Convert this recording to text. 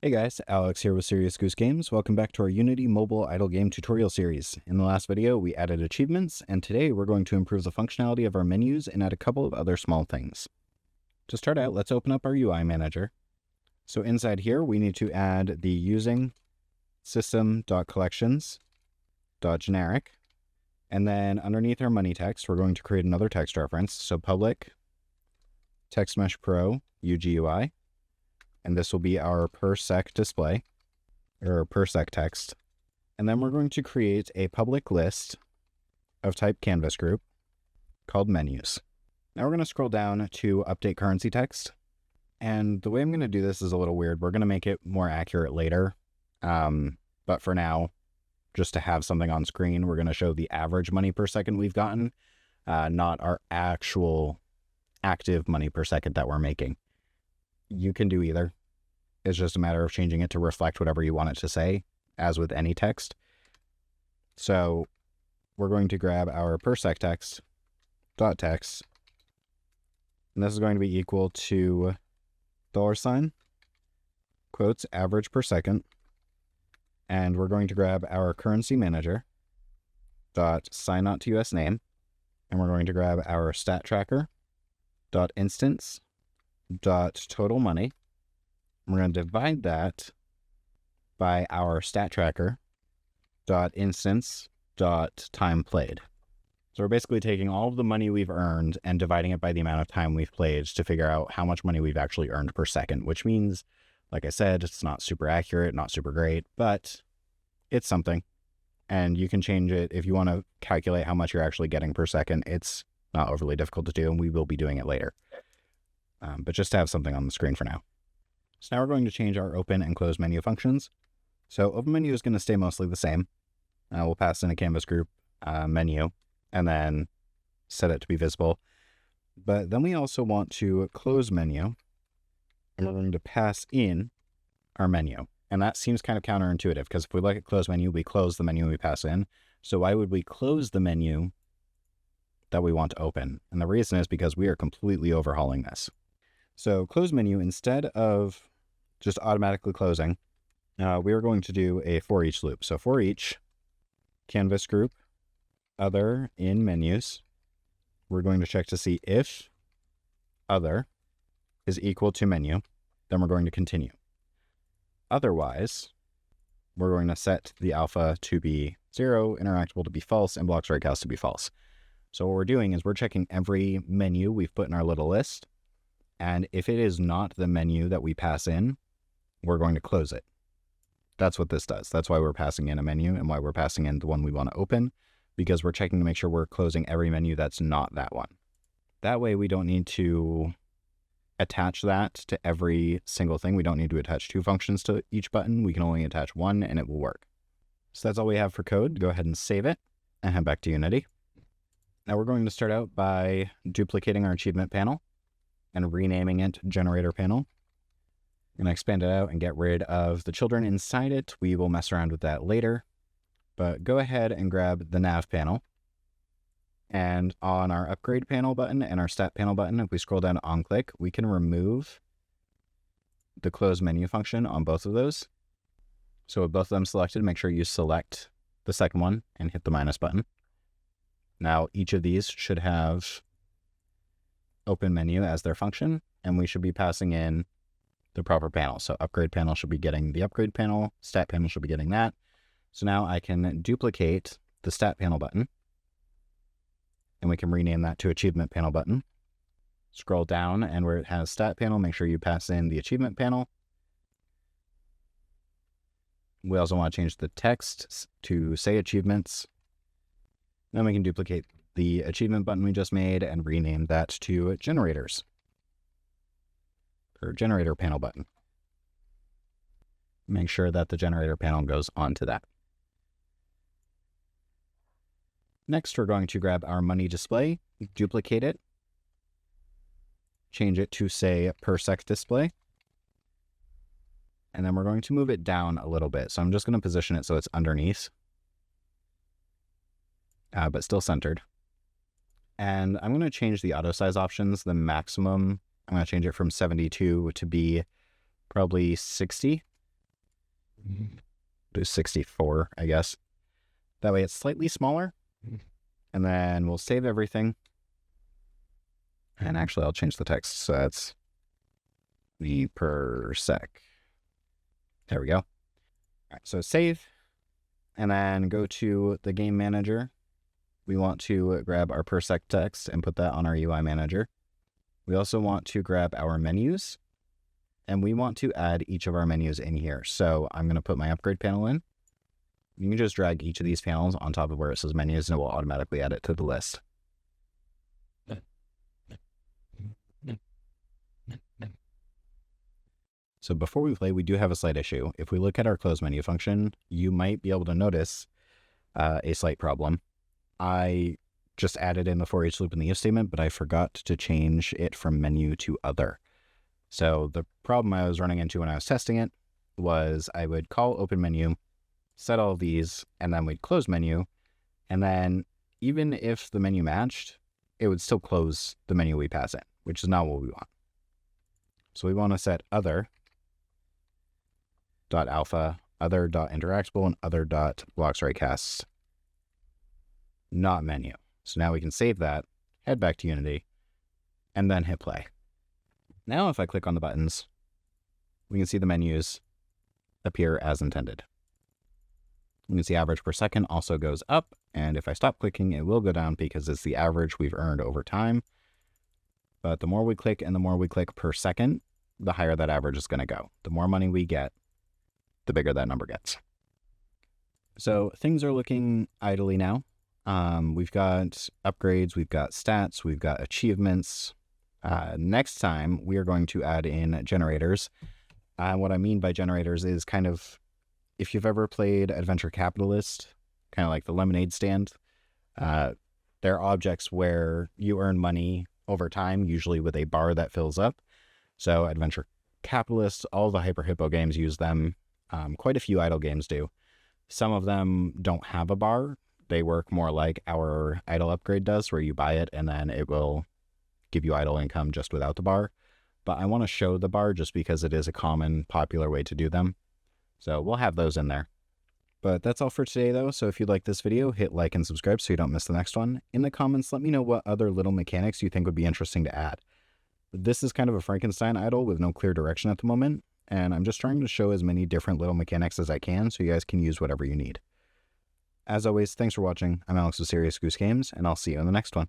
Hey guys, Alex here with Serious Goose Games. Welcome back to our Unity mobile idle game tutorial series. In the last video, we added achievements, and today we're going to improve the functionality of our menus and add a couple of other small things. To start out, let's open up our UI manager. So inside here, we need to add the using system.collections.generic, and then underneath our money text, we're going to create another text reference. So public text mesh pro UGUI. And this will be our per sec display, or per sec text. And then we're going to create a public list of type canvas group called menus. Now we're going to scroll down to update currency text. And the way I'm going to do this is a little weird. We're going to make it more accurate later. But for now, just to have something on screen, we're going to show the average money per second we've gotten, not our actual active money per second that we're making. You can do either. It's just a matter of changing it to reflect whatever you want it to say, as with any text. So we're going to grab our per sec text, dot text, and this is going to be equal to $, quotes, average per second, and we're going to grab our currency manager, dot sign not to US name, and we're going to grab our stat tracker, dot instance, dot total money. We're going to divide that by our stat tracker dot instance dot time played. So we're basically taking all of the money we've earned and dividing it by the amount of time we've played to figure out how much money we've actually earned per second, which means, like I said, it's not super accurate, not super great, but it's something. And you can change it if you want to calculate how much you're actually getting per second. It's not overly difficult to do, and we will be doing it later. But just to have something on the screen for now. So now we're going to change our open and close menu functions. So open menu is going to stay mostly the same. We'll pass in a canvas group menu and then set it to be visible. But then we also want to close menu, and we're going to pass in our menu. And that seems kind of counterintuitive because if we look at close menu, we close the menu we pass in. So why would we close the menu that we want to open? And the reason is because we are completely overhauling this. So close menu, instead of just automatically closing, we are going to do a for each loop. So for each canvas group, other in menus, we're going to check to see if other is equal to menu, then we're going to continue. Otherwise, we're going to set the alpha to be 0, interactable to be false, and blocks right to be false. So what we're doing is we're checking every menu we've put in our little list. And if it is not the menu that we pass in, we're going to close it. That's what this does. That's why we're passing in a menu and why we're passing in the one we want to open, because we're checking to make sure we're closing every menu that's not that one. That way we don't need to attach that to every single thing. We don't need to attach 2 functions to each button. We can only attach 1 and it will work. So that's all we have for code. Go ahead and save it and head back to Unity. Now we're going to start out by duplicating our achievement panel and renaming it generator panel. I'm going to expand it out and get rid of the children inside it. We will mess around with that later, but go ahead and grab the nav panel. And on our upgrade panel button and our stat panel button, if we scroll down to on click, we can remove the close menu function on both of those. So with both of them selected, make sure you select the second one and hit the minus button. Now each of these should have open menu as their function, and we should be passing in the proper panel. So upgrade panel should be getting the upgrade panel, stat panel should be getting that. So now I can duplicate the stat panel button, and we can rename that to achievement panel button. Scroll down, and where it has stat panel, make sure you pass in the achievement panel. We also want to change the text to say achievements. Then we can duplicate the achievement button we just made and rename that to generators, or generator panel button. Make sure that the generator panel goes onto that. Next, we're going to grab our money display, duplicate it, change it to say per sec display, and then we're going to move it down a little bit. So I'm just going to position it so it's underneath, but still centered. And I'm going to change the auto size options, the maximum. I'm going to change it from 72 to be probably 60. Do 64, I guess. That way it's slightly smaller. And then we'll save everything. And actually, I'll change the text so that's the per sec. There we go. All right, so save. And then go to the game manager. We want to grab our per sec text and put that on our UI manager. We also want to grab our menus. And we want to add each of our menus in here. So I'm going to put my upgrade panel in. You can just drag each of these panels on top of where it says menus and it will automatically add it to the list. So before we play, we do have a slight issue. If we look at our close menu function, you might be able to notice a slight problem. I just added in the for each loop in the if statement, but I forgot to change it from menu to other. So the problem I was running into when I was testing it was I would call open menu, set all of these, and then we'd close menu. And then even if the menu matched, it would still close the menu we pass in, which is not what we want. So we want to set other.alpha, other.interactable, and other.blocksRayCast, not menu. So now we can save that, head back to Unity, and then hit play. Now if I click on the buttons, we can see the menus appear as intended. You can see average per second also goes up, and if I stop clicking, it will go down because it's the average we've earned over time. But the more we click and the more we click per second, the higher that average is going to go. The more money we get, the bigger that number gets. So things are looking idly now. We've got upgrades, we've got stats, we've got achievements. Next time, we are going to add in generators. What I mean by generators is kind of, if you've ever played Adventure Capitalist, kind of like the lemonade stand, they're objects where you earn money over time, usually with a bar that fills up. So Adventure Capitalist, all the Hyper Hippo games use them. Quite a few idle games do. Some of them don't have a bar. They work more like our idle upgrade does, where you buy it and then it will give you idle income just without the bar. But I want to show the bar just because it is a common, popular way to do them. So we'll have those in there. But that's all for today though. So if you like this video, hit like and subscribe so you don't miss the next one. In the comments, let me know what other little mechanics you think would be interesting to add. This is kind of a Frankenstein idle with no clear direction at the moment. And I'm just trying to show as many different little mechanics as I can so you guys can use whatever you need. As always, thanks for watching. I'm Alex with Serious Goose Games, and I'll see you in the next one.